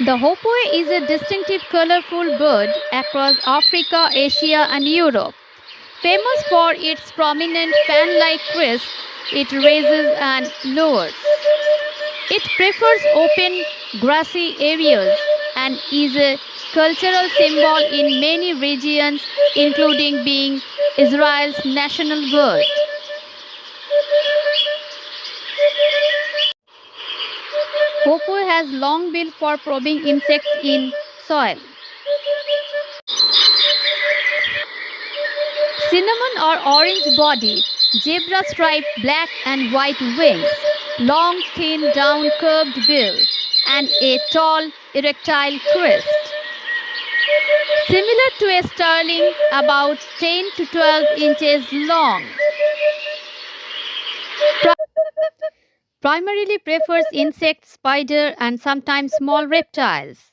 The hoopoe is a distinctive colorful bird across Africa, Asia, and Europe. Famous for its prominent fan-like crest, it raises and lowers. It prefers open, grassy areas and is a cultural symbol in many regions, including being Israel's national bird. Hoopoe has long bill for probing insects in soil. Cinnamon or orange body, zebra stripe, black and white wings, long thin down curved bill, and a tall erectile crest. Similar to a starling, about 10 to 12 inches long. Primarily prefers insects, spider and sometimes small reptiles.